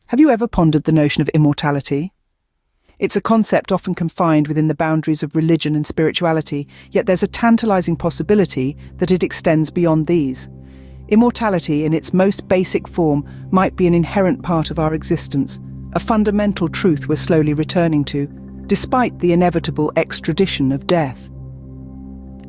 Have you ever pondered the notion of immortality? It's a concept often confined within the boundaries of religion and spirituality, yet there's a tantalizing possibility that it extends beyond these. Immortality, in its most basic form, might be an inherent part of our existence, a fundamental truth we're slowly returning to, despite the inevitable extradition of death.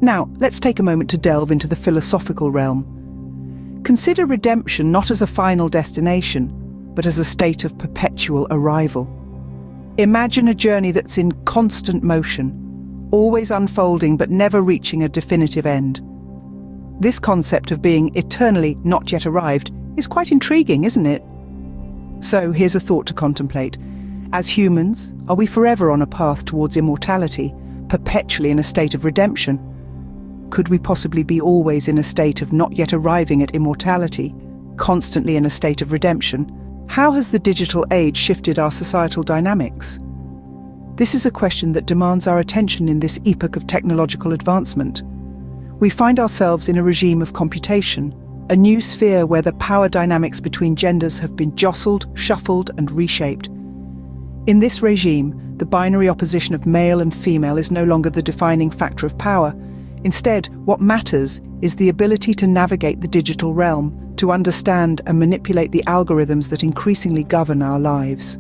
Now, let's take a moment to delve into the philosophical realm. Consider redemption not as a final destination, but as a state of perpetual arrival. Imagine a journey that's in constant motion, always unfolding but never reaching a definitive end. This concept of being eternally not yet arrived is quite intriguing, isn't it? So here's a thought to contemplate. As humans, are we forever on a path towards immortality, perpetually in a state of redemption? Could we possibly be always in a state of not yet arriving at immortality, constantly in a state of redemption? How has the digital age shifted our societal dynamics? This is a question that demands our attention in this epoch of technological advancement. We find ourselves in a regime of computation, a new sphere where the power dynamics between genders have been jostled, shuffled, and reshaped. In this regime, the binary opposition of male and female is no longer the defining factor of power. Instead, what matters is the ability to navigate the digital realm, to understand and manipulate the algorithms that increasingly govern our lives.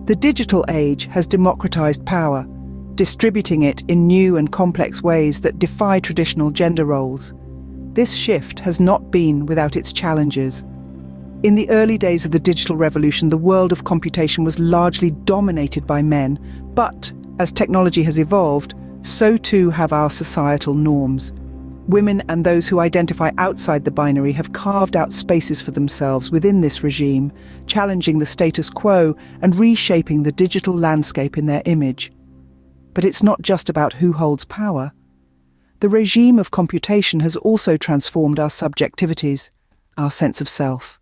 The digital age has democratized power, distributing it in new and complex ways that defy traditional gender roles. This shift has not been without its challenges. In the early days of the digital revolution, the world of computation was largely dominated by men, but as technology has evolved, so too have our societal norms. Women and those who identify outside the binary have carved out spaces for themselves within this regime, challenging the status quo and reshaping the digital landscape in their image. But it's not just about who holds power. The regime of computation has also transformed our subjectivities, our sense of self.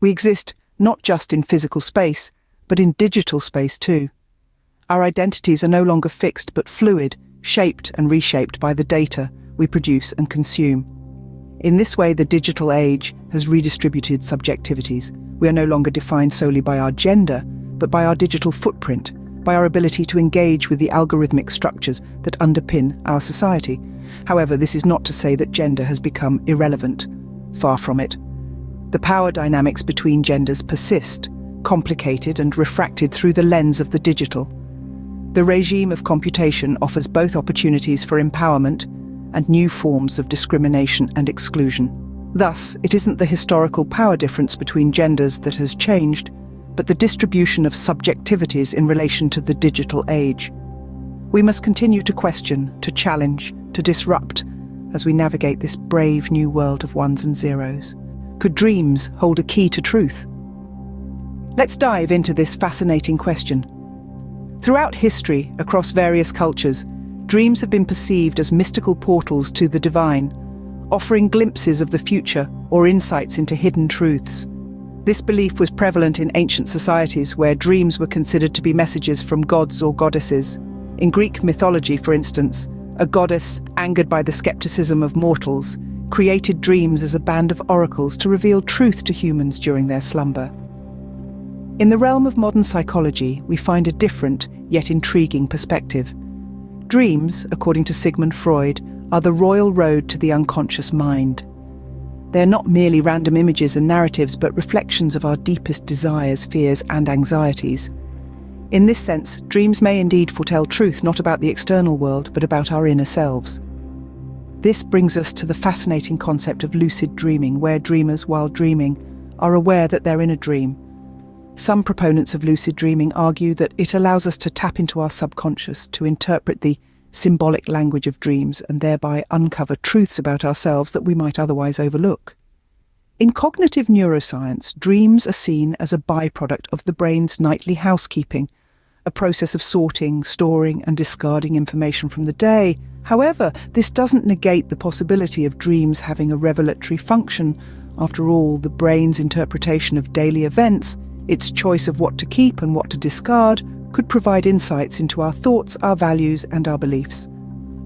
We exist not just in physical space, but in digital space too. Our identities are no longer fixed but fluid, shaped and reshaped by the data we produce and consume. In this way, the digital age has redistributed subjectivities. We are no longer defined solely by our gender, but by our digital footprint, by our ability to engage with the algorithmic structures that underpin our society. However, this is not to say that gender has become irrelevant. Far from it. The power dynamics between genders persist, complicated and refracted through the lens of the digital. The regime of computation offers both opportunities for empowerment and new forms of discrimination and exclusion. Thus, it isn't the historical power difference between genders that has changed, but the distribution of subjectivities in relation to the digital age. We must continue to question, to challenge, to disrupt, as we navigate this brave new world of ones and zeros. Could dreams hold a key to truth? Let's dive into this fascinating question. Throughout history, across various cultures, dreams have been perceived as mystical portals to the divine, offering glimpses of the future or insights into hidden truths. This belief was prevalent in ancient societies where dreams were considered to be messages from gods or goddesses. In Greek mythology, for instance, a goddess, angered by the skepticism of mortals, created dreams as a band of oracles to reveal truth to humans during their slumber. In the realm of modern psychology, we find a different, yet intriguing perspective. Dreams, according to Sigmund Freud, are the royal road to the unconscious mind. They are not merely random images and narratives, but reflections of our deepest desires, fears, and anxieties. In this sense, dreams may indeed foretell truth not about the external world, but about our inner selves. This brings us to the fascinating concept of lucid dreaming, where dreamers, while dreaming, are aware that they're in a dream. Some proponents of lucid dreaming argue that it allows us to tap into our subconscious, to interpret the symbolic language of dreams and thereby uncover truths about ourselves that we might otherwise overlook. In cognitive neuroscience, dreams are seen as a byproduct of the brain's nightly housekeeping, a process of sorting, storing, and discarding information from the day. However, this doesn't negate the possibility of dreams having a revelatory function. After all, the brain's interpretation of daily events, its choice of what to keep and what to discard, could provide insights into our thoughts, our values, and our beliefs.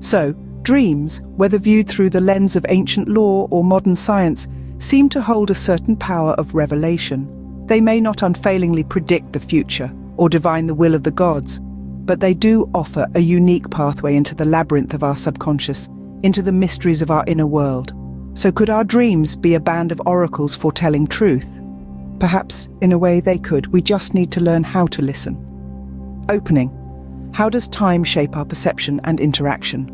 So, dreams, whether viewed through the lens of ancient law or modern science, seem to hold a certain power of revelation. They may not unfailingly predict the future or divine the will of the gods, but they do offer a unique pathway into the labyrinth of our subconscious, into the mysteries of our inner world. So could our dreams be a band of oracles foretelling truth? Perhaps, in a way, they could. We just need to learn how to listen. Opening. How does time shape our perception and interaction?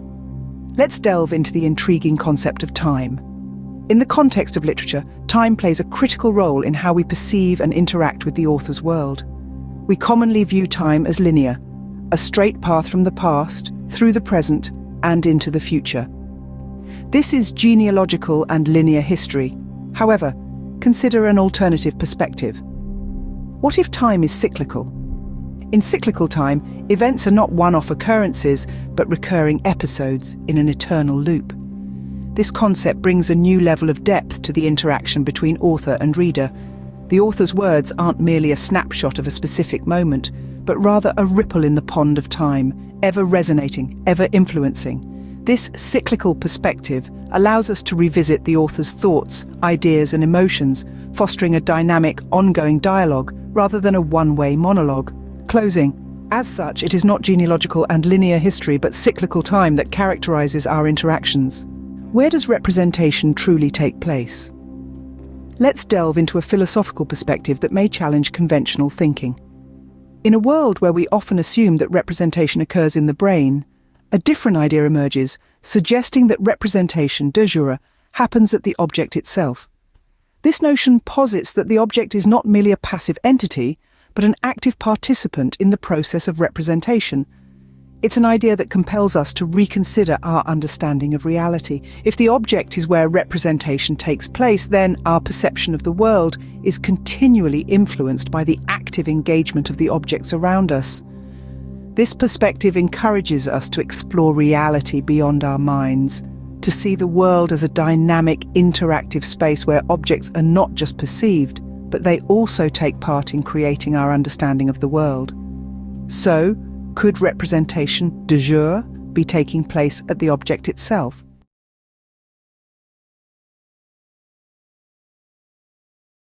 Let's delve into the intriguing concept of time. In the context of literature, time plays a critical role in how we perceive and interact with the author's world. We commonly view time as linear, a straight path from the past, through the present, and into the future. This is genealogical and linear history. However, consider an alternative perspective. What if time is cyclical? In cyclical time, events are not one-off occurrences, but recurring episodes in an eternal loop. This concept brings a new level of depth to the interaction between author and reader. The author's words aren't merely a snapshot of a specific moment, but rather a ripple in the pond of time, ever resonating, ever influencing. This cyclical perspective allows us to revisit the author's thoughts, ideas, and emotions, fostering a dynamic, ongoing dialogue rather than a one-way monologue. Closing. As such, it is not genealogical and linear history, but cyclical time that characterizes our interactions. Where does representation truly take place? Let's delve into a philosophical perspective that may challenge conventional thinking. In a world where we often assume that representation occurs in the brain, a different idea emerges, suggesting that representation, de jure, happens at the object itself. This notion posits that the object is not merely a passive entity, but an active participant in the process of representation. It's an idea that compels us to reconsider our understanding of reality. If the object is where representation takes place, then our perception of the world is continually influenced by the active engagement of the objects around us. This perspective encourages us to explore reality beyond our minds, to see the world as a dynamic, interactive space where objects are not just perceived, but they also take part in creating our understanding of the world. So, could representation de jure be taking place at the object itself?